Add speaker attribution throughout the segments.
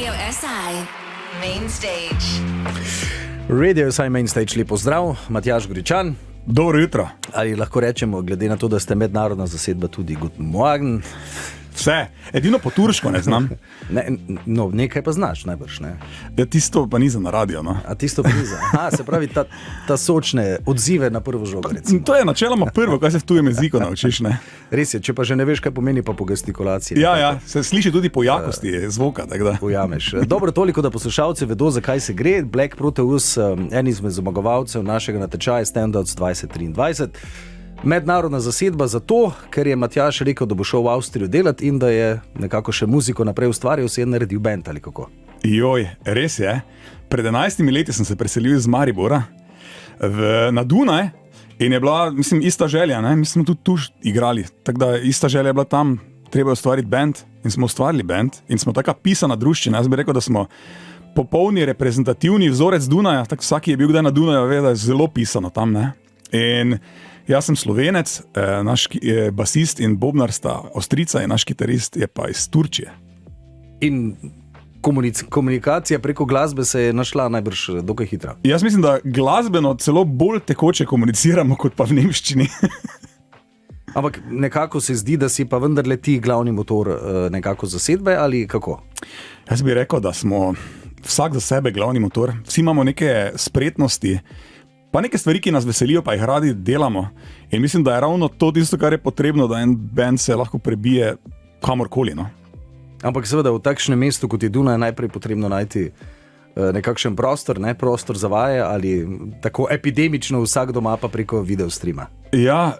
Speaker 1: Radio SI Main Stage.
Speaker 2: Radio SI Main Stage, lepo zdrav, Matjaž Gričan.
Speaker 3: Dobro jutro.
Speaker 2: Ali lahko rečemo, glede na to, da ste mednarodna zasedba, tudi Guten Morgen?
Speaker 3: Vse, edino po turško ne znam.
Speaker 2: No, nekaj pa znaš najbrž, ne?
Speaker 3: Ja, tisto pa ni za na radio, no.
Speaker 2: A tisto pa ni za. Aha, se pravi, ta sočne odzive na prvo žogo, recimo.
Speaker 3: To je načeloma prvo, kaj se v tujem jeziku naučiš, ne.
Speaker 2: Res je, če pa že ne veš, kaj pomeni pa po gestikulaciji.
Speaker 3: Ja, se sliši tudi po jakosti zvoka, tako da.
Speaker 2: Pojameš. Dobro, toliko, da poslušalci vedo, zakaj se gre. Black Proteus, en izmed zmagovalcev našega natečaja Standouts 2023. Mednarodna zasedba zato, ker je Matjaž rekel, da bo šel v Avstrijo delati in da je nekako še muziko naprej ustvaril, si je naredil band ali kako.
Speaker 3: Joj, res je. Pred 11 leti sem se preselil iz Maribora na Dunaj in je bila, mislim, ista želja, ne? Mi smo tudi tu igrali, tako da ista želja je bila tam, treba je ustvariti band in smo ustvarili band in smo taka pisana druščina. Jaz bi rekel, da smo popolni reprezentativni vzorec Dunaja, tako vsaki je bil kdaj na Dunaju, ve, da je zelo pisano tam, ne? In jaz sem Slovenec, naš basist in bobnar sta Avstrijca in naš kitarist je pa iz Turčije.
Speaker 2: In komunikacija preko glasbe se je našla najbrž dokaj hitra.
Speaker 3: Jaz mislim, da glasbeno celo bolj tekoče komuniciramo kot pa v nemščini.
Speaker 2: Ampak nekako se zdi, da si pa vendarle ti glavni motor nekako zasedbe ali kako?
Speaker 3: Jaz bi rekel, da smo vsak za sebe glavni motor. Vsi imamo neke spretnosti, pa neke stvari, ki nas veselijo, pa jih radi delamo. In mislim, da je ravno to tisto, kar je potrebno, da en band se lahko prebije kamorkoli, no.
Speaker 2: Ampak seveda v takšnem mestu, kot je Dunaj, najprej potrebno najti nekakšen prostor, ne prostor za vaje ali tako epidemično vsak doma pa preko videostrima.
Speaker 3: Ja,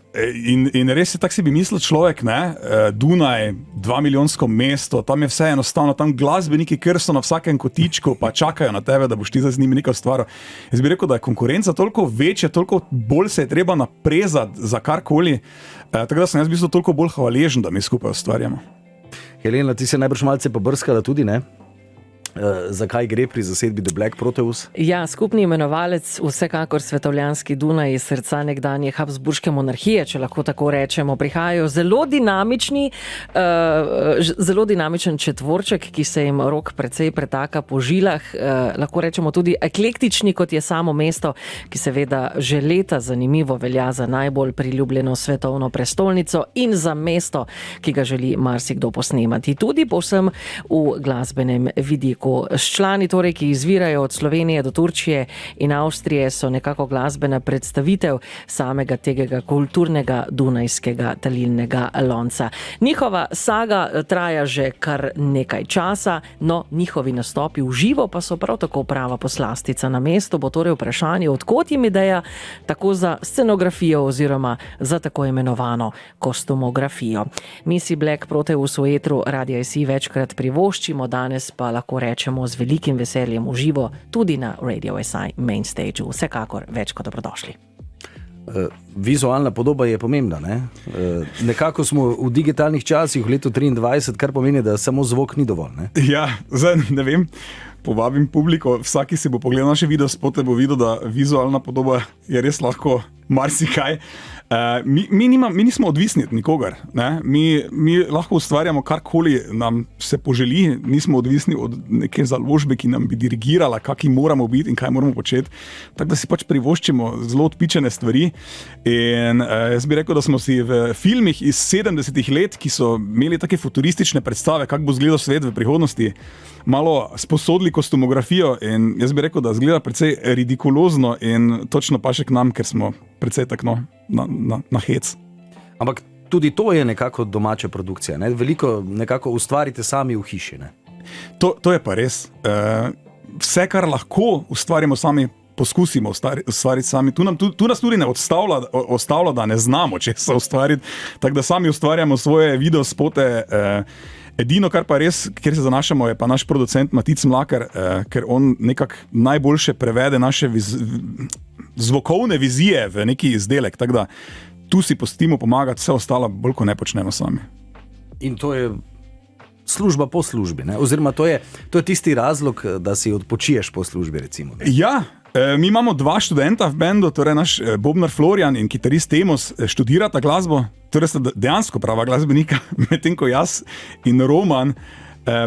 Speaker 3: in res je, tak si bi mislil človek, ne, Dunaj, 2-milijonsko mesto, tam je vse enostavno, tam glasbeniki kar so na vsakem kotičku, pa čakajo na tebe, da boš ti z njimi nekaj ustvaril. Jaz bi rekel, da je konkurenca toliko večja, toliko bolj se je treba naprezati za karkoli, tako da sem jaz v bistvu toliko bolj hvaležen, da mi skupaj ustvarjamo.
Speaker 2: Helena, ti se najbrž malce pobrskala tudi, ne? Zakaj gre pri zasedbi The Black Proteus?
Speaker 4: Ja, skupni imenovalec vsekakor svetovljanski Dunaj iz srca nekdanje Habsburške monarhije, če lahko tako rečemo. Prihajajo zelo dinamičen četvorček, ki se jim rok precej pretaka po žilah. Lahko rečemo tudi eklektični, kot je samo mesto, ki seveda že leta zanimivo velja za najbolj priljubljeno svetovno prestolnico in za mesto, ki ga želi marsikdo posnemati. Tudi povsem v glasbenem vidiku. S člani, torej, ki izvirajo od Slovenije do Turčije in Avstrije, so nekako glasbena predstavitev samega tega kulturnega dunajskega talilnega lonca. Njihova saga traja že kar nekaj časa, no njihovi nastopi v živo pa so prav tako prava poslastica. Na mestu bo torej vprašanje, odkot jim ideja tako za scenografijo oziroma za tako imenovano kostumografijo. Mi si Black Proteus v etru Radia SI večkrat privoščimo, danes pa lahko rečemo z velikim veseljem v živo tudi na Radio SI Main Stage. Vsekakor več kot dobrodošli.
Speaker 2: Vizualna podoba je pomembna, ne? Nekako smo v digitalnih časih v letu 23, kar pomeni, da samo zvok ni dovolj, ne?
Speaker 3: Ja, zdaj ne vem, povabim publiko, vsaki si bo pogledal naše videospote, bo videl, da vizualna podoba je res lahko marsikaj. Mi nismo odvisni od nikogar, ne? Mi lahko ustvarjamo karkoli nam se poželi, nismo odvisni od neke založbe, ki nam bi dirigirala, kaki moramo biti in kaj moramo početi, tako da si pač privoščimo zelo odpičene stvari. In jaz bi rekel, da smo si v filmih iz 70-ih let, ki so imeli take futuristične predstave, kako bo izgledal svet v prihodnosti, malo sposodili kostumografijo in jaz bi rekel, da izgleda precej ridikulozno in točno paše k nam, ker smo precej tako na hec.
Speaker 2: Ampak tudi to je nekako domača produkcija, ne? Veliko nekako ustvarite sami v hiši, ne?
Speaker 3: To je pa res. Vse, kar lahko ustvarimo sami, poskusimo ustvariti sami. Tu nas tudi ne ostavlja, da ne znamo česa ustvariti, tako da sami ustvarjamo svoje videospote. Edino, kar pa res, kjer se zanašamo, je pa naš producent Matic Mlakar, ker on nekako najboljše prevede naše zvokovne vizije v neki izdelek, tako da tu si pustimo pomagati, vse ostalo bolj ko ne počnemo sami.
Speaker 2: In to je služba po službi, ne? Oziroma to je tisti razlog, da si odpočiješ po službi, recimo. Ne?
Speaker 3: Ja, mi imamo 2 študenta v bendu, torej naš bobnar Florian in kitarist Temos študirata glasbo, torej sta dejansko prava glasbenika, medtem ko jaz in Roman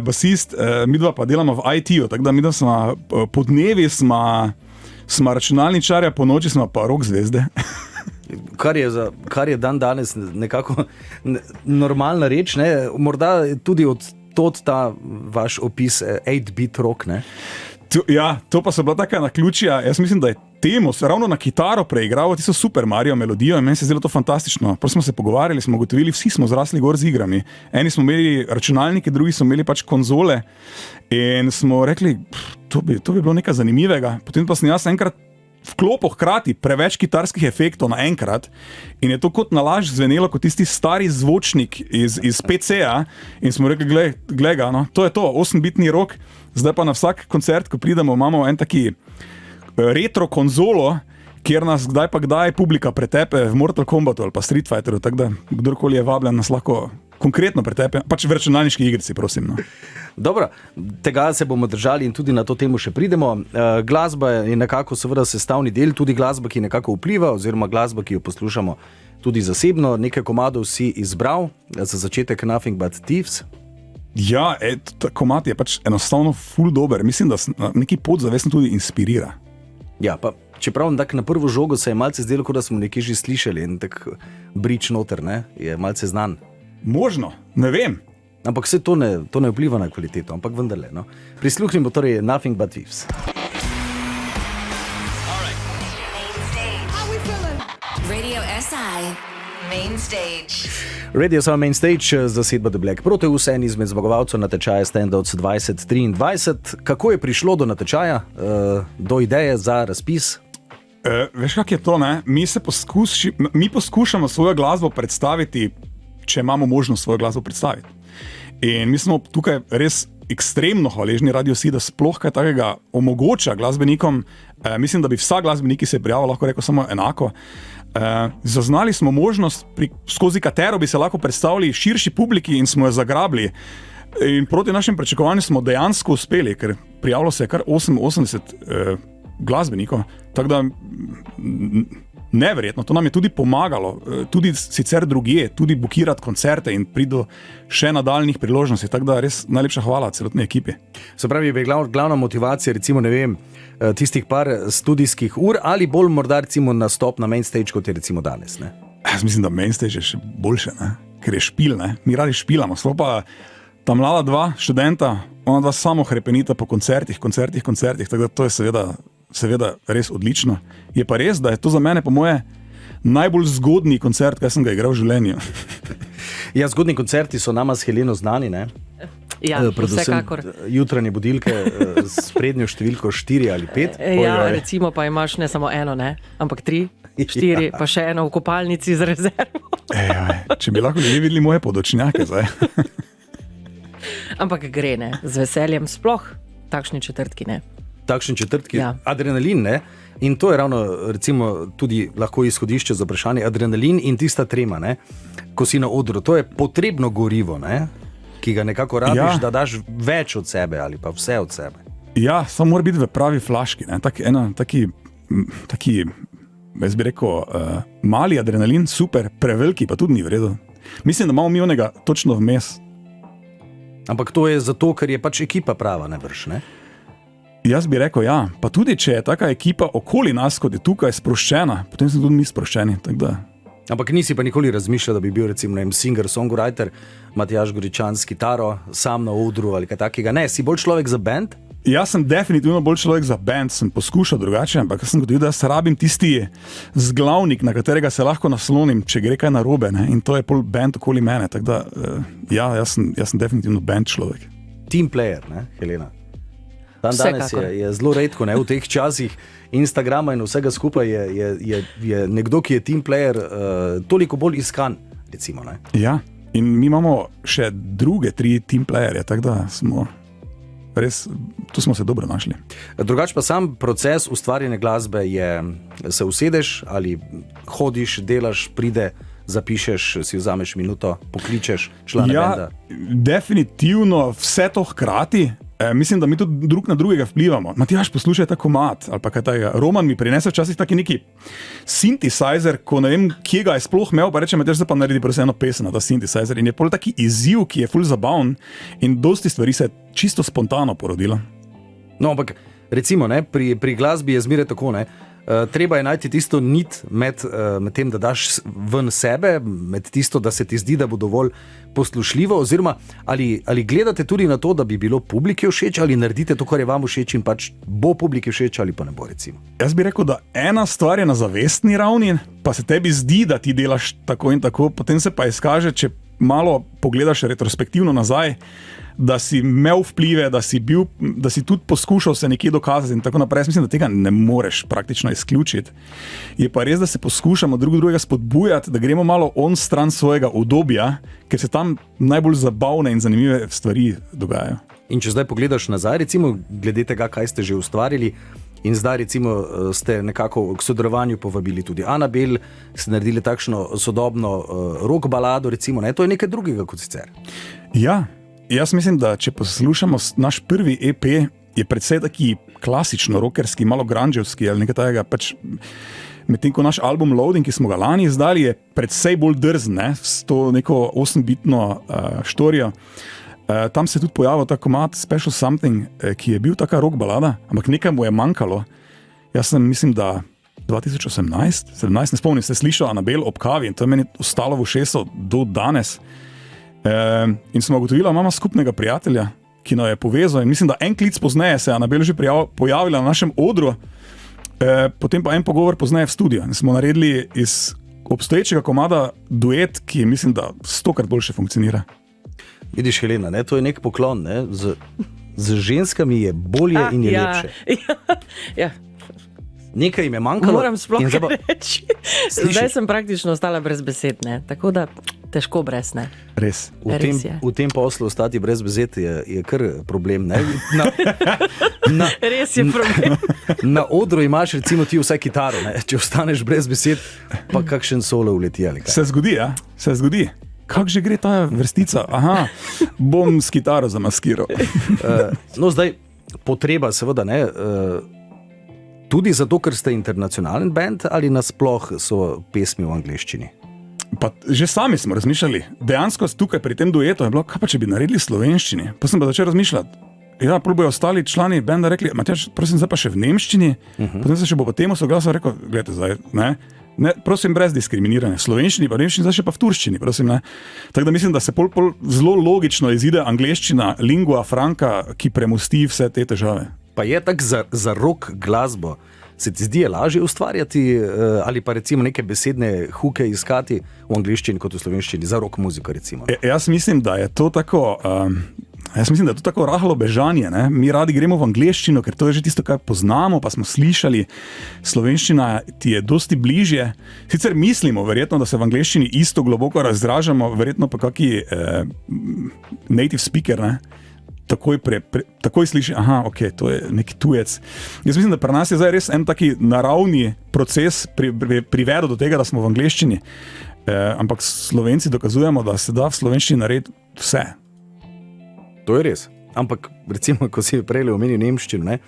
Speaker 3: basist, midva pa delamo v IT-u, tako da midva smo po dnevi smo računalničarja, po noči smo pa rock zvezde.
Speaker 2: Kar je dan danes nekako normalna reč, ne? Morda tudi od tod ta vaš opis 8-bit rock, ne?
Speaker 3: To pa so bila taka naključja, jaz mislim, da je temu ravno na kitaro preigraval tisto Super Mario melodijo in meni se je zdelo to fantastično. Prvo smo se pogovarjali, smo ugotovili, vsi smo zrasli gor z igrami. Eni smo imeli računalnike, drugi smo imeli pač konzole in smo rekli, to bi bilo nekaj zanimivega. Potem pa sem jaz enkrat vklopil hkrati preveč kitarskih efektov naenkrat in je to kot nalašč zvenelo kot tisti stari zvočnik iz PC-a in smo rekli, glej ga, no, to je to, 8-bitni rock, zdaj pa na vsak koncert, ko pridemo, imamo en taki retro konzolo, kjer nas kdaj pa kdaj publika pretepe v Mortal Kombatu ali pa Street Fighteru, tako da kdorkoli je vabljen, nas lahko konkretno pretepe, pač v računalniški igrici, prosim. No.
Speaker 2: Dobro, tega se bomo držali in tudi na to temo še pridemo. Glasba je nekako seveda sestavni del, tudi glasba, ki nekako vpliva, oziroma glasba, ki jo poslušamo tudi zasebno. Nekaj komadov si izbral, za začetek Nothing But Thieves.
Speaker 3: Ja, ta komad je pač enostavno ful dober, mislim, da neki podzavestno tudi inspirira.
Speaker 2: Ja, pa čeprav tak na prvo žogo se je malce zdelo, kot da smo nekje že slišali in tak bridge noter, ne, je malce znan.
Speaker 3: Možno, ne vem.
Speaker 2: Ampak vse to ne vpliva na kvaliteto, ampak vendarle. No. Prisluhnimo torej Nothing But Thieves.
Speaker 1: Radio SI Main Stage.
Speaker 2: Radio SI Main Stage, zasedba The Black Proteus, en izmed zmagovalcev natečaja Standouts 2023. Kako je prišlo do natečaja, do ideje za razpis?
Speaker 3: Veš, kak je to, ne? Mi poskušamo svojo glasbo predstaviti, če imamo možnost svojo glasbo predstaviti. In mi smo tukaj res ekstremno hvaležni Radio SI, da sploh kaj takega omogoča glasbenikom. Mislim, da bi vsa glasbeniki se prijavil, lahko rekel samo enako. Zaznali smo možnost, skozi katero bi se lahko predstavili širši publiki in smo jo zagrabili. In proti našim pričakovanjem smo dejansko uspeli, ker prijavilo se je kar 88 glasbenikov, tako da neverjetno, to nam je tudi pomagalo, tudi sicer drugje, tudi bukirati koncerte in prido še nadaljnih priložnosti, tako da res najlepša hvala celotni ekipi.
Speaker 2: Se pravi, je glavna motivacija, recimo, ne vem, tistih par studijskih ur ali bolj morda recimo nastop na main stage, kot je recimo danes, ne?
Speaker 3: Jaz mislim, da main stage je še boljše, ne? Ker je špil, ne? Mi radi špilamo, smo pa ta mlada dva študenta, ona dva samo hrepenita po koncertih, tako da to je seveda res odlično. Je pa res, da je to za mene po moje najbolj zgodni koncert, kaj sem ga igral v življenju.
Speaker 2: Ja, zgodni koncerti so nama s Heleno znani, ne?
Speaker 4: Ja, vsekakor.
Speaker 2: Jutranje budilke s prednjo številko 4 ali 5.
Speaker 4: Ja, recimo pa imaš ne samo eno, ne? Ampak 3, 4, pa še eno v kopalnici z rezervo.
Speaker 3: Če bi lahko ljudje videli moje podočnjake zdaj.
Speaker 4: Ampak gre, ne? Z veseljem sploh takšni četrtki, ne?
Speaker 2: Takšen četrtki,
Speaker 4: ja.
Speaker 2: Adrenalin, ne? In to je ravno, recimo, tudi lahko izhodišče za vprašanje. Adrenalin in tista trema, ne? Ko si na odru, to je potrebno gorivo, ne? Ki ga nekako rabiš, da daš več od sebe ali pa vse od sebe. Ja,
Speaker 3: samo mora biti v pravi flaški, ne? Taki, jaz bi rekel, mali adrenalin, super, preveliki pa tudi ni v redu. Mislim, da imamo mi onega točno vmes.
Speaker 2: Ampak to je zato, ker je pač ekipa prava, nebrž, ne?
Speaker 3: Jaz bi rekel, ja. Pa tudi, če je taka ekipa okoli nas, kot je tukaj, sproščena, potem smo tudi mi sproščeni.
Speaker 2: Ampak nisi pa nikoli razmišljal, da bi bil recimo singer-songwriter, Matjaž Goričan s kitaro, sam na odru ali kaj takega. Ne, si bolj človek za band?
Speaker 3: Jaz sem definitivno bolj človek za band, sem poskušal drugače, ampak sem gotovil, da jaz rabim tisti zglavnik, na katerega se lahko naslonim, če gre kaj narobe, ne? In to je pol band okoli mene. Tako da, ja, jaz sem definitivno band človek.
Speaker 2: Team player, ne, Helena? Dan danes je zelo redko, ne, v teh časih Instagrama in vsega skupaj je nekdo, ki je team player, toliko bolj iskan, recimo, ne.
Speaker 3: Ja, in mi imamo še druge 3 team playerje, tako da smo res, tu smo se dobro našli.
Speaker 2: Drugač pa sam proces ustvarjanja glasbe je, se usedeš ali hodiš, delaš, pride, zapišeš, si vzameš minuto, pokličeš člana benda?
Speaker 3: Ja, definitivno vse to hkrati. Mislim, da mi tudi drug na drugega vplivamo. Matjaž, poslušaj ta komad, ali pa kaj tega. Roman mi prinese včasih taki neki synthesizer, ko ne vem, kje ga je sploh imel, pa reče, Matjaž, zdaj pa naredi prosim eno pesem na ta synthesizer. In je pol taki izziv, ki je ful zabaven in dosti stvari se je čisto spontano porodilo.
Speaker 2: No, ampak recimo, ne, pri glasbi je zmeraj tako, ne. Treba je najti tisto nit med tem, da daš ven sebe, med tisto, da se ti zdi, da bo dovolj poslušljivo, oziroma ali gledate tudi na to, da bi bilo publiki všeč, ali naredite to, kar je vam všeč in pač bo publiki všeč ali pa ne bo, recimo.
Speaker 3: Jaz bi rekel, da ena stvar je na zavestni ravni, pa se tebi zdi, da ti delaš tako in tako, potem se pa izkaže, če malo pogledaš retrospektivno nazaj, da si imel vplive, da si tudi poskušal se nekje dokazati in tako naprej. Jaz mislim, da tega ne moreš praktično izključiti. Je pa res, da se poskušamo drugega spodbujati, da gremo malo on stran svojega udobja, ker se tam najbolj zabavne in zanimive stvari dogajajo.
Speaker 2: In če zdaj pogledaš nazaj, recimo, glede tega, kaj ste že ustvarili, in zdaj recimo ste nekako k sodelovanju povabili tudi Anabel, ste naredili takšno sodobno rock balado, recimo, ne, to je nekaj drugega kot sicer.
Speaker 3: Ja, jaz mislim, da če poslušamo naš prvi EP, je predvsej taki klasično rockerski, malo grungeovski ali nekaj takega, pač medtem ko naš album Loading, ki smo ga lani izdali, je predvsej bolj drzen, ne, s to neko 8-bitno štorijo. Tam se je tudi pojavil ta komad Special Something, ki je bil taka rock balada, ampak nekaj mu je manjkalo. Jaz sem, mislim, da 2018, 17, ne spomnim, se slišal Anabel ob kavi in to je meni ostalo v ušesu do danes. In smo ugotovili, da imamo skupnega prijatelja, ki nas je povezal in mislim, da en klic pozneje se je Anabel že pojavila na našem odru, potem pa en pogovor pozneje v studiu. In smo naredili iz obstoječega komada duet, ki mislim, da 100-krat boljše funkcionira.
Speaker 2: Vidiš, Helena, ne, to je nek poklon, ne, z ženskami je bolje in je lepše.
Speaker 4: Ja.
Speaker 2: Nekaj jim je manjkalo.
Speaker 4: Moram sploh reči. Zdaj sem praktično ostala brez besed, ne, tako da težko brez, ne.
Speaker 3: Res.
Speaker 2: V tem poslu ostati brez besed je kar problem, ne.
Speaker 4: Res je problem.
Speaker 2: Na odru imaš recimo ti vsaj kitaro, ne, če ostaneš brez besed, pa kakšen solo uleti ali kaj.
Speaker 3: Se zgodi, ja, se zgodi. Kako že gre ta vrstica? Aha, bom s kitaro zamaskiral.
Speaker 2: No, zdaj, potreba seveda, ne, tudi zato, ker ste internacionalen band, ali nasploh so pesmi v angleščini?
Speaker 3: Pa že sami smo razmišljali. Dejansko tukaj pri tem duetu je bilo, kaj pa če bi naredili v slovenščini? Pa sem pa začel razmišljati. Ja, prvo bojo ostali člani benda rekli, Matjaž, prosim, zdaj pa še v nemščini. Potem se še bo po temu soglasil, rekel, gledajte zdaj, ne, prosim, brez diskriminiranja. Slovenščini pa nemščini, zdaj še pa v turščini, prosim, ne. Tako da mislim, da se pol zelo logično izide angleščina, lingua franca, ki premosti vse te težave.
Speaker 2: Pa je tak za rock glasbo, se ti zdi lažje ustvarjati ali pa recimo neke besedne huke iskati v angleščini kot v slovenščini, za rock muziko recimo?
Speaker 3: Jaz mislim, da je to tako... je to tako rahlo bežanje, ne? Mi radi gremo v angleščino, ker to je že tisto, kar poznamo, pa smo slišali. Slovenščina ti je dosti bližje. Sicer mislimo verjetno, da se v angleščini isto globoko razdražamo, verjetno pa kaki native speaker, ne? Takoj sliši, aha, ok, to je neki tujec. Jaz mislim, da pri nas je zdaj res en taki naravni proces privedel do tega, da smo v angleščini. Ampak Slovenci dokazujemo, da se da v slovenščini narediti vse.
Speaker 2: To je res. Ampak recimo, ko si prej omenil nemščino, ne,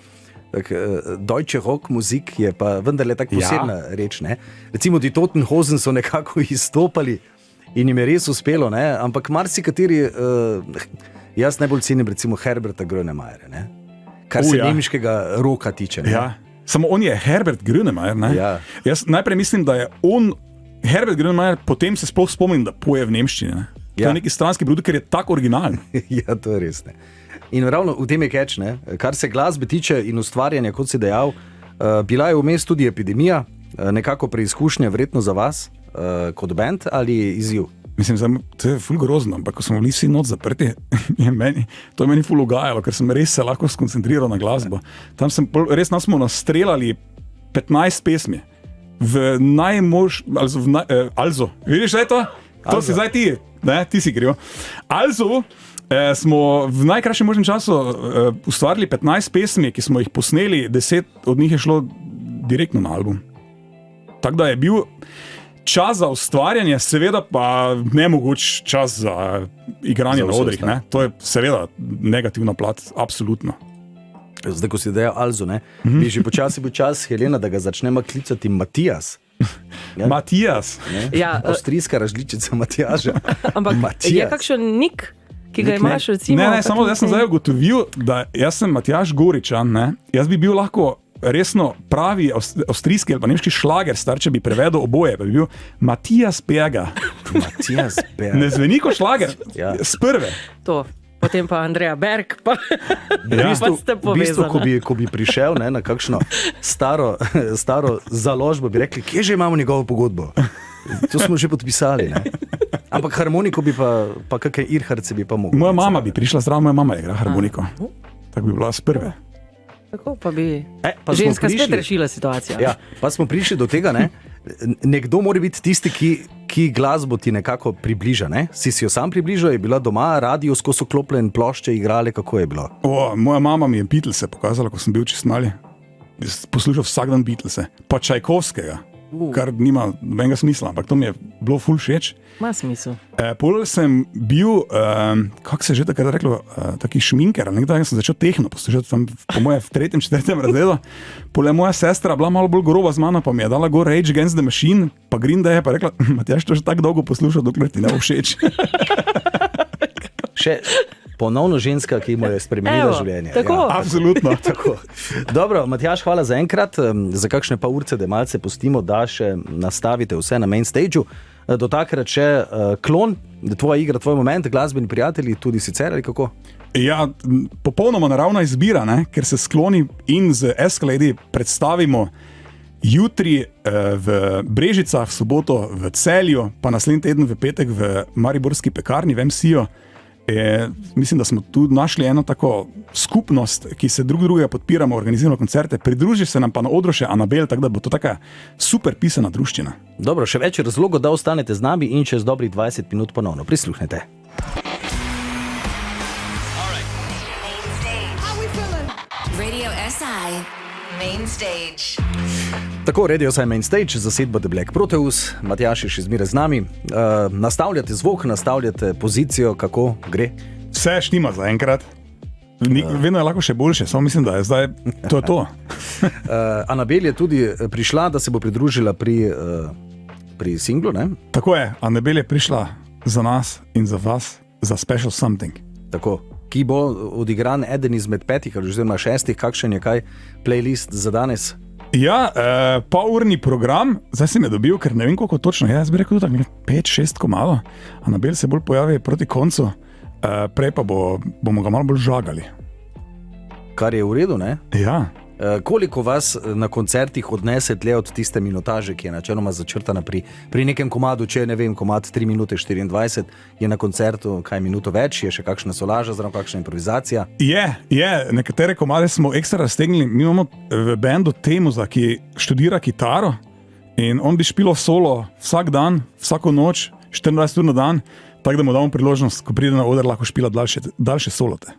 Speaker 2: Deutsche Rock Musik je pa vendarle tako posebna reč, ne. Recimo die Toten Hosen so nekako izstopali in jim je res uspelo, ne, ampak marsikateri, jaz najbolj cenim recimo Herberta Grönemeyer, ne, kar se nemškega roka tiče. Ne.
Speaker 3: Ja. Samo on je Herbert Grönemeyer, ne.
Speaker 2: Ja.
Speaker 3: Jaz najprej mislim, da je on, Herbert Grönemeyer, potem se sploh spomnim, da poje v nemščini, ne. To je neki stranski produkt, ker je tako originalen.
Speaker 2: Ja, to je res, ne. In ravno v tem je catch, ne. Kar se glasbe tiče in ustvarjanja, kot si dejal, bila je vmes tudi epidemija, nekako preizkušnja verjetno za vas, kot band ali izziv?
Speaker 3: Mislim, to je ful grozno, ampak ko smo bili vsi noč zaprti, to je meni ful ugajalo, ker sem res se lahko skoncentriral na glasbo. Tam res nas smo nastrelali 15 pesmi. V Also, vidiš, da je to? To si zdaj ti. Ne, ti si kriv. Also, smo v najkrajšem možnem času ustvarili 15 pesmi, ki smo jih posneli, 10 od njih je šlo direktno na album. Tako da je bil čas za ustvarjanje, seveda pa nemogoč čas za igranje na odrih. To je seveda negativna plat, absolutno.
Speaker 2: Zdaj, ko si dejal Alzo, bi že počasi bil čas, Helena, da ga začnemo klicati Matijas.
Speaker 3: Ja? Matijas.
Speaker 4: Ja,
Speaker 2: avstrijska različica Matijaža.
Speaker 4: Ampak
Speaker 2: Matijas.
Speaker 4: je kakšen nik, ki ga imaš, recimo?
Speaker 3: Ne, samo jaz sem zdaj ugotovil, da jaz sem Matjaž Goričan, jaz bi bil lahko resno pravi avstrijski ali pa nemški šlager star, če bi prevedel oboje, pa bi bil Matijas Berger.
Speaker 2: Matijas Berger.
Speaker 3: Ne zveni kot šlager, s prve.
Speaker 4: To. Potem pa Andreja Berg, pa ste
Speaker 2: V bistvu, ko bi prišel na kakšno staro založbo, bi rekli, kje že imamo njegovo pogodbo? To smo že podpisali. Ampak harmoniko bi pa kakšne irharce bi pa mogli.
Speaker 3: Moja mama bi prišla zraven, moja mama igra harmoniko. Tako bi bila s prve.
Speaker 4: Tako pa bi
Speaker 2: pa
Speaker 4: ženska spet rešila situacijo.
Speaker 2: Ja, pa smo prišli do tega, nekdo mora biti tisti, ki glasbo ti nekako približa. Si jo sam približal, je bila doma, radio skozi oklopljen, plošče igrali, kako je bilo?
Speaker 3: Moja mama mi je Beatlese pokazala, ko sem bil čist mali. Poslušal vsak dan Beatlese, pa Čajkovskega, kar nima nobenega smisla, ampak to mi je bilo ful všeč.
Speaker 4: Ma smisel.
Speaker 3: Pol sem bil, kako se je že takrat reklo, taki šminker, nekdaj sem začel tehno poslušati, tam po moje v 3., 4. razredu. Pol je moja sestra bila malo bolj groba z mano, pa mi je dala gor Rage Against the Machine, pa Green Day, pa rekla, Matjaž, to že tako dolgo poslušal, dokler ti ne bo všeč.
Speaker 2: Še ponovno ženska, ki mu je spremenila življenje.
Speaker 4: Tako.
Speaker 3: Ja, absolutno.
Speaker 2: Tako. Dobro, Matjaž, hvala za enkrat. Za kakšne pa urce, da malce pustimo, da še nastavite vse na main stageu. Do takrat še Klon, tvoja igra, tvoj moment, glasbeni prijatelji, tudi sicer ali kako?
Speaker 3: Ja, popolnoma naravna izbira, ker se s Kloni in z Escalade predstavimo jutri v Brežicah, v soboto v Celju, pa naslednji teden v petek v mariborski pekarni v MCU. Mislim, da smo tu našli eno tako skupnost, ki se drugega podpiramo, organiziramo koncerte, pridruži se nam pa na odru še Anabel, tako da bo to taka super pisana druščina.
Speaker 2: Dobro, še več razlogov, da ostanete z nami in čez dobrih 20 minut ponovno prisluhnete.
Speaker 1: Radio SI Main Stage.
Speaker 2: Tako, Radio SI Main Stage, zasedba The Black Proteus, Matjaž je še zmeraj z nami. Nastavljate zvok, nastavljate pozicijo, kako gre?
Speaker 3: Vse štima za enkrat. Vedno je lahko še boljše, samo mislim, da je zdaj to je to.
Speaker 2: Anabel je tudi prišla, da se bo pridružila pri singlu, ne?
Speaker 3: Tako je, Anabel je prišla za nas in za vas, za Special Something.
Speaker 2: Tako, ki bo odigran eden izmed 5 ali oziroma 6, kakšen je kaj playlist za danes?
Speaker 3: Ja, polurni program, zdaj si me dobil, ker ne vem koliko točno, jaz bi rekel tako 5-6 komado, Anabel se bolj pojavi proti koncu, prej pa bomo ga malo bolj žagali.
Speaker 2: Kar je v redu, ne?
Speaker 3: Ja.
Speaker 2: Koliko vas na koncertih odnese tle od tiste minutaže, ki je načeloma začrtana pri nekem komadu, če ne vem, komad 3 minute 24, je na koncertu kaj minuto več, je še kakšna solaža, zraven kakšna improvizacija?
Speaker 3: Je, nekatere komade smo ekstra raztegnili, mi imamo v bendu Temuza, ki študira kitaro in on bi špilo solo vsak dan, vsako noč, 24 ur na dan, tako da mu damo priložnost, ko pride na oder, lahko špila daljše solote.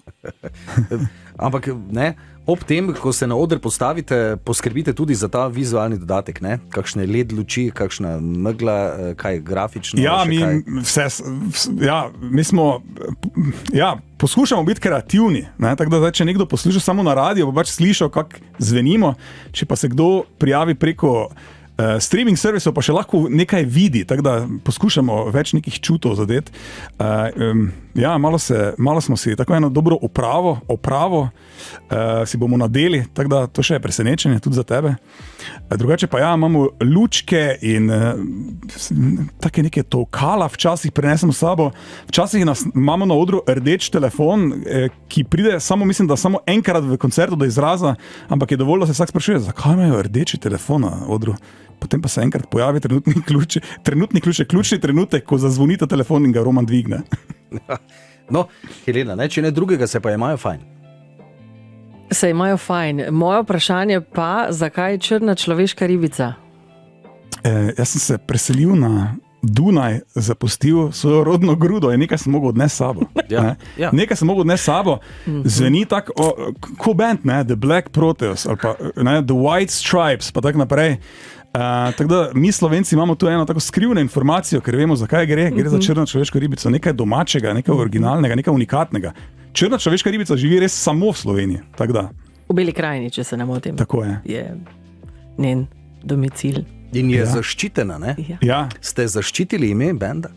Speaker 2: Ampak ne, ob tem, ko se na oder postavite, poskrbite tudi za ta vizualni dodatek, ne? Kakšne LED luči, kakšna megla, kaj grafično?
Speaker 3: Ja, mi smo, poskušamo biti kreativni, ne? Tako da zdaj, če nekdo posluša samo na radio, bo pač slišal, kako zvenimo, če pa se kdo prijavi preko streaming servisov, pa še lahko nekaj vidi, tako da poskušamo več nekih čutov zadeti. Malo smo si tako eno dobro opravo si bomo nadeli, tako da to še je presenečenje tudi za tebe. Drugače pa imamo lučke in take neke tolkala včasih prenesemo s sabo. Včasih imamo na odru rdeč telefon, ki pride mislim, da samo enkrat v koncertu do izraza, ampak je dovolj, da se vsak sprašuje, zakaj imajo rdeči telefon na odru. Potem pa se enkrat pojavi trenutni trenutek, ko zazvonita telefon in ga Roman dvigne.
Speaker 2: No, Helena, če ne drugega, se pa imajo fajn.
Speaker 4: Se imajo fajn. Moje vprašanje pa, zakaj črna človeška ribica?
Speaker 3: Jaz sem se preselil na Dunaj, zapustil svojo rodno grudo in nekaj sem mogel odnesti sabo.
Speaker 2: Ja.
Speaker 3: Nekaj sem mogel odnesti sabo. Zveni tako, ko band, The Black Proteus, ali pa The White Stripes, pa tako naprej. Tako da mi Slovenci imamo tu eno tako skrivno informacijo, ker vemo, zakaj gre. Gre za črno človeško ribico, nekaj domačega, nekaj originalnega, nekaj unikatnega. Črna človeška ribica živi res samo v Sloveniji.
Speaker 4: V Beli krajini, če se ne motim.
Speaker 3: Tako je.
Speaker 4: Je njen domicil.
Speaker 2: In je zaščitena, ne?
Speaker 3: Ja.
Speaker 2: Ste zaščitili ime benda?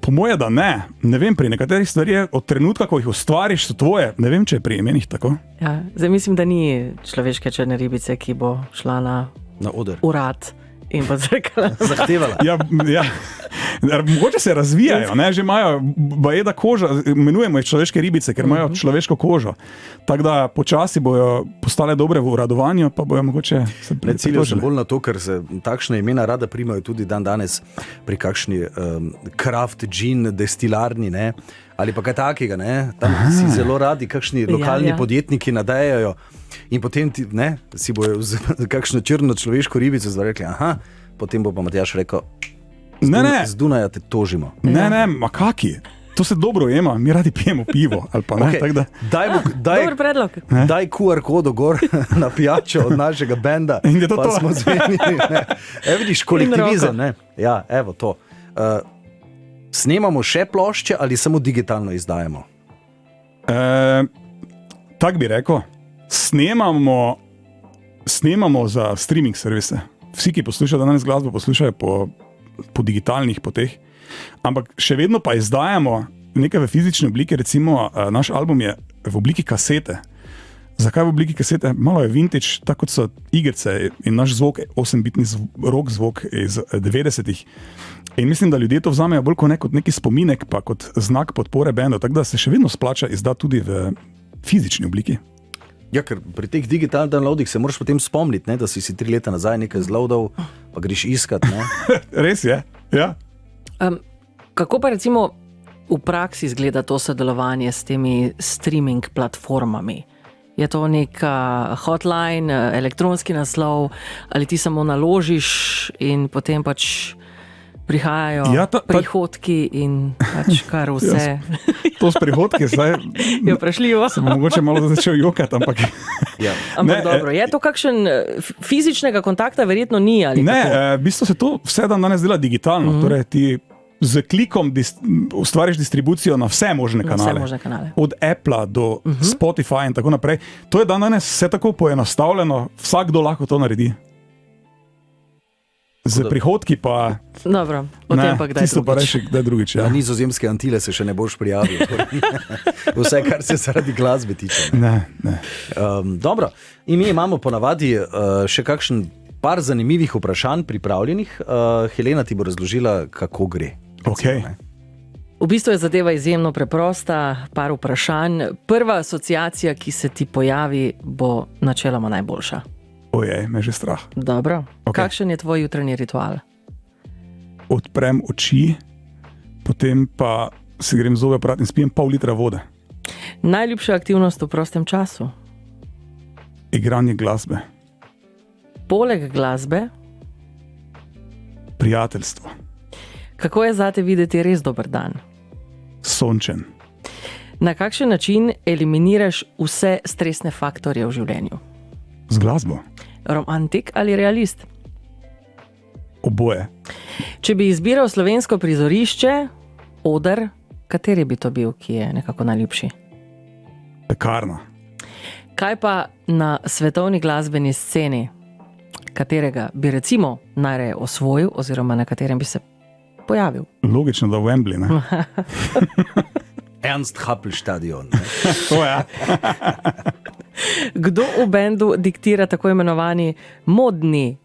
Speaker 3: Po moje, da ne. Ne vem, pri nekaterih stvarih od trenutka, ko jih ustvariš, so tvoje. Ne vem, če je pri imenih tako.
Speaker 4: Ja, zdaj mislim, da ni človeške črne ribice, ki bo šla na
Speaker 2: oder
Speaker 4: urad in bo zrekala.
Speaker 2: Zahtevala.
Speaker 3: Ja. Mogoče se razvijajo, ne? Že imajo bajeda koža, imenujemo jih človeške ribice, ker imajo človeško kožo. Tako da počasi bojo postale dobre v uradovanju, pa bojo mogoče se
Speaker 2: Ciljajo se bolj na to, ker se takšne imena rada primajo tudi dan danes pri kakšni craft gin destilarni, ne? Ali pa kaj takega, ne? Tam si zelo radi kakšni lokalni podjetniki nadajajo in potem si bojo kakšno črno človeško ribico rekli, potem bo pa Matjaž rekel, z Dunaja te tožimo.
Speaker 3: Ne, makaki. To se dobro jema, mi radi pijemo pivo. Ali pa ne,
Speaker 2: okay.
Speaker 4: Dober predlog.
Speaker 2: Daj QR kodo gor na pijačo od našega benda.
Speaker 3: In je to
Speaker 2: pa
Speaker 3: to.
Speaker 2: Smo zmenili. Vidiš, kolektivizem. Ne? Ja, evo to. Snemamo še plošče ali samo digitalno izdajamo?
Speaker 3: Tak bi rekel. Snemamo za streaming servise. Vsi, ki poslušajo danes glasbo, poslušajo po digitalnih poteh, ampak še vedno pa izdajamo nekaj v fizični obliki, recimo naš album je v obliki kasete. Zakaj v obliki kasete? Malo je vintage, tako kot so igrice in naš zvok, 8-bitni rock zvok iz 90-ih. In mislim, da ljudje to vzamejo bolj kot neki spominek, pa kot znak podpore bendu, tako da se še vedno splača izdati tudi v fizični obliki.
Speaker 2: Ja, ker pri teh digitalnih downloadih se moraš potem spomniti, da si 3 leta nazaj nekaj zloadal, pa greš iskat.
Speaker 3: Res je, ja.
Speaker 4: Kako pa recimo v praksi izgleda to sodelovanje s temi streaming platformami? Je to neka hotline, elektronski naslov, ali ti samo naložiš in potem pač prihajajo prihodki in pač kar vse.
Speaker 3: To s prihodki zdaj
Speaker 4: je vprašljivo.
Speaker 3: Sem mogoče malo začel jokati, ampak...
Speaker 4: Ampak dobro, je to kakšen fizičnega kontakta verjetno ni? Ali
Speaker 3: ne,
Speaker 4: kako?
Speaker 3: V bistvu se to vse dan danes dela digitalno. Torej ti z klikom ustvariš distribucijo na vse možne kanale. Od Appla do Spotify in tako naprej. To je dan danes vse tako poenostavljeno, vsakdo lahko to naredi. Z prihodki pa...
Speaker 4: Dobro, o tem pa kdaj drugič.
Speaker 3: Tisto pa reši kdaj drugič, ja.
Speaker 2: Na nizozemske Antile se še ne boš prijavil. Vse, kar se zaradi glasbe tiče.
Speaker 3: Ne.
Speaker 2: Dobro, in mi imamo ponavadi še kakšen par zanimivih vprašanj pripravljenih. Helena ti bo razložila, kako gre.
Speaker 3: Okay.
Speaker 4: V bistvu je zadeva izjemno preprosta, par vprašanj. Prva asociacija, ki se ti pojavi, bo načeloma najboljša.
Speaker 3: Ojej, me že strah.
Speaker 4: Dobro.
Speaker 3: Okay.
Speaker 4: Kakšen je tvoj jutranji ritual?
Speaker 3: Odprem oči, potem pa si grem zobe prati in spijem pol litra vode.
Speaker 4: Najljubša aktivnost v prostem času?
Speaker 3: Igranje glasbe.
Speaker 4: Poleg glasbe?
Speaker 3: Prijateljstvo.
Speaker 4: Kako je zate videti res dober dan?
Speaker 3: Sončen.
Speaker 4: Na kakšen način eliminiraš vse stresne faktorje v življenju?
Speaker 3: Z glasbo.
Speaker 4: Romantik ali realist?
Speaker 3: Oboje.
Speaker 4: Če bi izbiral slovensko prizorišče, oder, kateri bi to bil, ki je nekako najljubši?
Speaker 3: Pekarna.
Speaker 4: Kaj pa na svetovni glasbeni sceni, katerega bi recimo najraje osvojil oziroma na katerem bi se pojavil?
Speaker 3: Logično, da v Wembley, ne?
Speaker 2: Ernst-Happel stadion.
Speaker 3: To je.
Speaker 4: Kdo v bendu diktira tako imenovani modni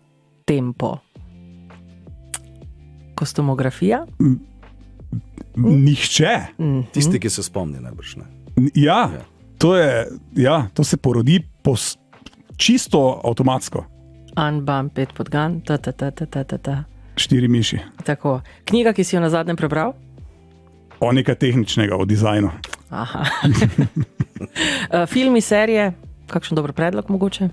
Speaker 4: tempo? Kostumografija?
Speaker 3: Nihče.
Speaker 2: Tisti, ki se spomni najbrž, ne?
Speaker 3: Ja, to se porodi čisto avtomatsko.
Speaker 4: Anbam, 5 podgan, ta.
Speaker 3: 4 miši.
Speaker 4: Tako. Knjiga, ki si jo nazadnje prebral?
Speaker 3: O nekaj tehničnega, o dizajnu.
Speaker 4: Aha. Filmi, serije, kakšen dober predlog mogoče?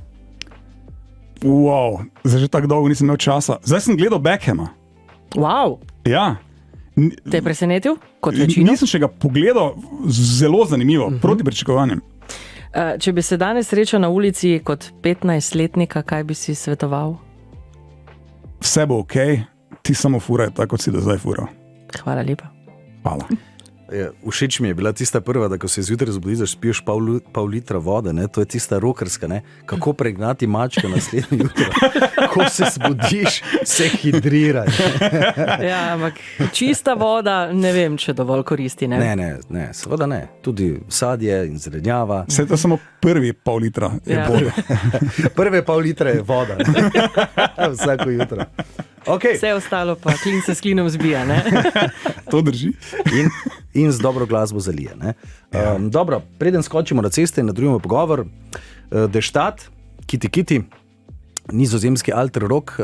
Speaker 3: Wow, zdaj že tako dolgo nisem imel časa. Zdaj sem gledal Beckhama.
Speaker 4: Wow.
Speaker 3: Ja.
Speaker 4: Te je presenetil? Kot večino?
Speaker 3: Nisem še ga pogledal, zelo zanimivo, proti pričakovanjem.
Speaker 4: Če bi se danes srečal na ulici kot 15-letnika, kaj bi si svetoval?
Speaker 3: Vse bo ok, ti samo furaj tako, kot si do zdaj fural.
Speaker 4: Hvala lepa.
Speaker 3: Hvala.
Speaker 2: Všeč mi je bila tista prva, da ko se zjutraj zbudiš, spiješ pol litra vode, ne? To je tista rokerska, ne? Kako pregnati mačka naslednje jutro. Ko se zbudiš, se hidriraj.
Speaker 4: Ja, ampak čista voda, ne vem, če dovolj koristi.
Speaker 2: Ne, seveda ne. Tudi sadje in zelenjava.
Speaker 3: Vse to samo prvi pol litra je
Speaker 4: Ja.
Speaker 3: bolje.
Speaker 2: Prve pol litra je voda. Vsako jutro. Okay.
Speaker 4: Vse ostalo pa klin se s klinom zbija, ne?
Speaker 3: To drži.
Speaker 2: In z dobro glasbo zalije. Dobro, preden skočimo na ceste in nadaljujemo pogovor, De Stad, Kiti, nizozemski alter rock,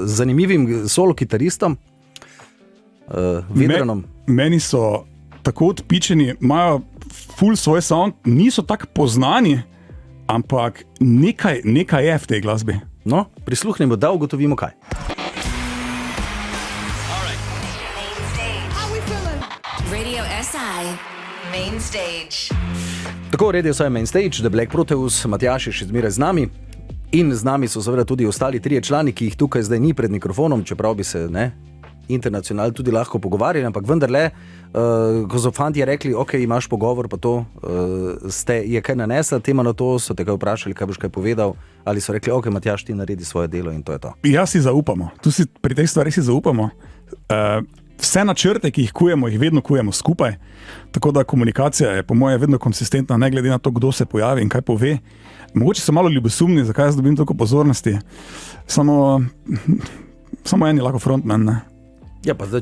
Speaker 2: z zanimivim solo kitaristom, Vedranom.
Speaker 3: Meni so tako odpičeni, imajo ful svoj sound, niso tako poznani, ampak nekaj je v tej glasbi.
Speaker 2: No, prisluhnimo, da ugotovimo kaj.
Speaker 1: Radio SI, main stage.
Speaker 2: Tako, Radio SI Main Stage, The Black Proteus, Matjaž je še zmeraj z nami in z nami so seveda tudi ostali trije člani, ki jih tukaj zdaj ni pred mikrofonom, čeprav bi se internacional tudi lahko pogovarjali, ampak vendarle, ko so fanti rekli, ok, imaš pogovor, pa to je kaj nanesla tema na to, so te kaj vprašali, kaj boš kaj povedal, ali so rekli, ok, Matjaž, ti naredi svoje delo in to je to.
Speaker 3: Ja, si zaupamo, pri tej stvari si zaupamo. Vse načrte, ki jih kujemo, jih vedno kujemo skupaj, tako da komunikacija je po moje vedno konsistentna, ne glede na to, kdo se pojavi in kaj pove. Mogoče so malo ljubosumni, zakaj jaz dobim toliko pozornosti, samo eni lahko frontman, ne?
Speaker 2: Ja, pa zdaj,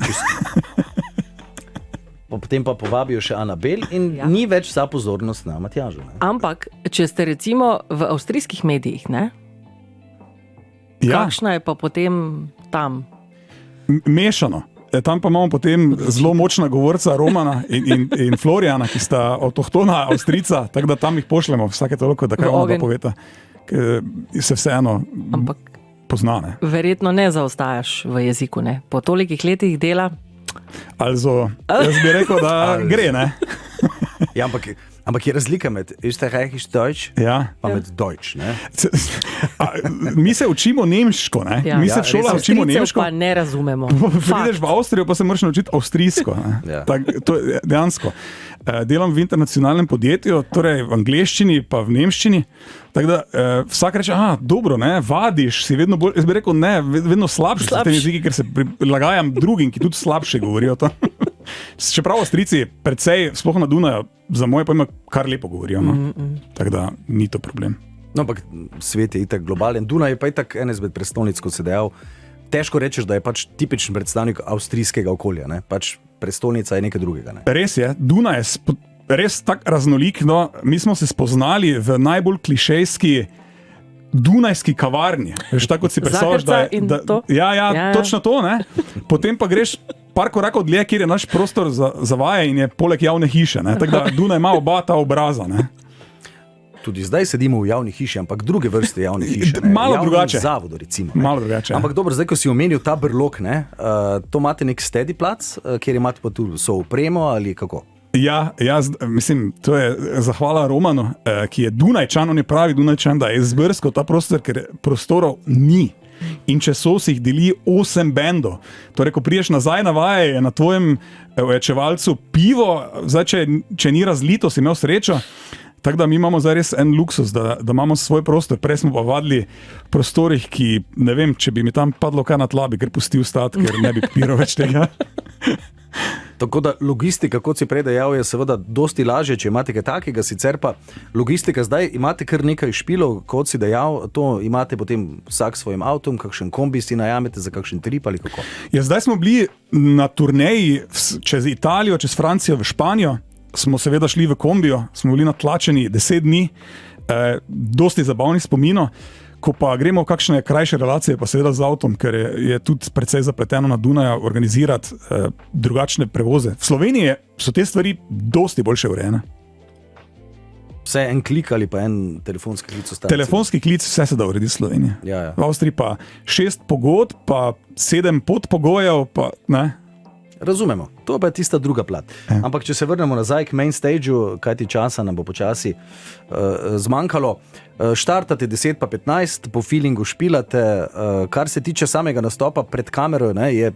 Speaker 2: potem pa povabijo še Anabel in ni več vsa pozornost na Matjažu. Ne?
Speaker 4: Ampak, če ste recimo v avstrijskih medijih, ne?
Speaker 3: Ja,
Speaker 4: Kakšna je pa potem tam?
Speaker 3: mešano. Tam pa imamo potem zelo močna govorca Romana in Florijana, ki sta avtohtona Avstrijca, tako da tam jih pošljemo vsake toliko, da kaj ona pa poveta, ker se vseeno pozna. Ne?
Speaker 4: Verjetno ne zaostajaš v jeziku, ne? Po tolikih letih dela.
Speaker 3: Also, jaz bi rekel, da gre, ne?
Speaker 2: Ja, ampak je razlika med Österreichisch Deutsch
Speaker 3: Ja.
Speaker 2: pa med Deutsch, ne?
Speaker 3: Mi se učimo nemško, ne?
Speaker 4: Ja.
Speaker 3: Mi se v šolah učimo
Speaker 4: Avstrijcev
Speaker 3: nemško.
Speaker 4: pa ne razumemo.
Speaker 3: Prideš v Avstrijo, pa se moraš naučiti avstrijsko.
Speaker 2: Ja.
Speaker 3: To je dejansko. Delam v internacionalnem podjetju, torej v angleščini pa v nemščini. Tako da vsak reče, dobro, ne, vadiš, si vedno bolj, jaz bi rekel, ne, vedno slabši s tem jeziki, ker se prilagajam drugim, ki tudi slabše govorijo to. Čeprav Avstrijci precej, sploh na Dunaju, za moje pojme, kar lepo govorijo. No? Tako da ni to problem.
Speaker 2: No, ampak svet je itak globalen. Dunaj je pa itak ena izmed prestolnic, kot se dejal. Težko rečeš, da je pač tipičen predstavnik avstrijskega okolja, ne? Pač prestolnica je nekaj drugega. Ne?
Speaker 3: Res je, Dunaj je res tako raznolik, no, mi smo se spoznali v najbolj klišejski dunajski kavarni. Veš, tako kot si predstavljaš, da je... Ja, točno to, ne? Potem pa greš par korakov dlje, kjer je naš prostor za vaje in je poleg javne hiše, ne? Tako da Dunaj ima oba ta obraza, ne?
Speaker 2: Tudi zdaj sedimo v javni hiši, ampak druge vrste javne hiše. Ne?
Speaker 3: Malo drugače.
Speaker 2: Zavodu, recimo.
Speaker 3: Malo drugače.
Speaker 2: Ampak dobro, zdaj, ko si omenil ta brlog, ne? To imate nek steady plac, kjer imate pa tu so opremo ali kako?
Speaker 3: Ja, mislim, to je zahvala Romanu, ki je Dunajčan, on je pravi Dunajčan, da je izbrskal ta prostor, ker prostorov ni. In če so, si jih deli 8 bendov. Torej, ko priješ nazaj na vaje, je na tvojem ojačevalcu pivo, zdaj, če ni razlito, si imel srečo. Tako da mi imamo zdaj res en luksus, da imamo svoj prostor. Prej smo pa vadili v prostorih, ki ne vem, če bi mi tam padlo kaj na tla, bi kar pustil stati, ker ne bi piral več tega.
Speaker 2: Tako da logistika, kot si prej dejal, je seveda dosti lažje, če imate kaj takega, sicer pa logistika, zdaj imate kar nekaj špilov, kot si dejal, to imate potem vsak svojim avtom, kakšen kombi si najamete za kakšen trip ali kako?
Speaker 3: Ja, zdaj smo bili na turneji čez Italijo, čez Francijo v Španijo, smo seveda šli v kombiju, smo bili natlačeni 10 dni, dosti zabavnih spominov. Ko pa gremo v kakšne krajše relacije, pa seveda z avtom, ker je tudi precej zapleteno na Dunaju organizirati drugačne prevoze. V Sloveniji so te stvari dosti boljše urejene.
Speaker 2: Vse en klik ali pa en telefonski klic ostane.
Speaker 3: Telefonski klic, vse se da urediti v Sloveniji.
Speaker 2: Ja.
Speaker 3: V Avstriji pa 6 pogodb, pa 7 podpogojev, pa ne.
Speaker 2: razumemo, to pa je tista druga plat. Ampak če se vrnemo nazaj k main stageu, kaj ti časa nam bo počasi zmanjkalo, štartate 10 pa 15, po feelingu špilate, kar se tiče samega nastopa pred kamero, ne, je,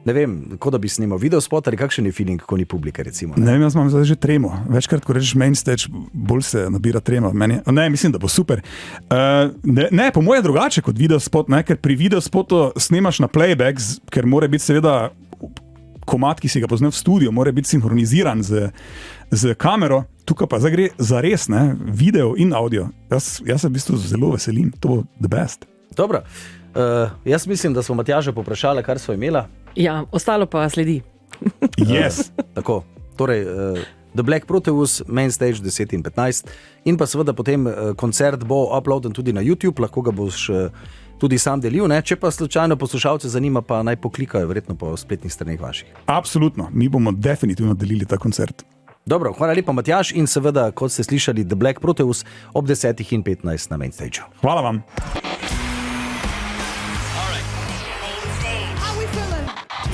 Speaker 2: ne vem, kot da bi snimal videospot ali kakšen je feeling, ko ni publike, recimo.
Speaker 3: Ne vem, jaz imam zdaj že tremo. Večkrat, ko rečeš main stage, bolj se nabira trema. Ne, mislim, da bo super. Ne, po moje je drugače kot videospot, ne, ker pri videospotu snemaš na playback, ker mora biti seveda komad, ki si ga poznal v studiu, mora biti sinhroniziran z kamero, tukaj pa zdaj gre za res, ne, video in audio. Jaz se v bistvu zelo veselim, to bo the best.
Speaker 2: Dobro, jaz mislim, da smo Matjaža poprašali, kar smo imela.
Speaker 4: Ja, ostalo pa sledi.
Speaker 3: Yes.
Speaker 2: Tako, torej The Black Proteus, main stage 10 in 15 in pa seveda potem koncert bo uploaden tudi na YouTube, lahko ga boš tudi sam delil, ne? Če pa slučajno poslušalce zanima, pa naj poklikajo verjetno po spletnih straneh vaših.
Speaker 3: Absolutno, mi bomo definitivno delili ta koncert.
Speaker 2: Dobro, hvala lepa Matjaž in seveda, kot ste slišali, The Black Proteus ob 10 in 15 na main stageu.
Speaker 3: Hvala vam.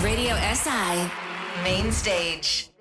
Speaker 1: Radio SI Main Stage.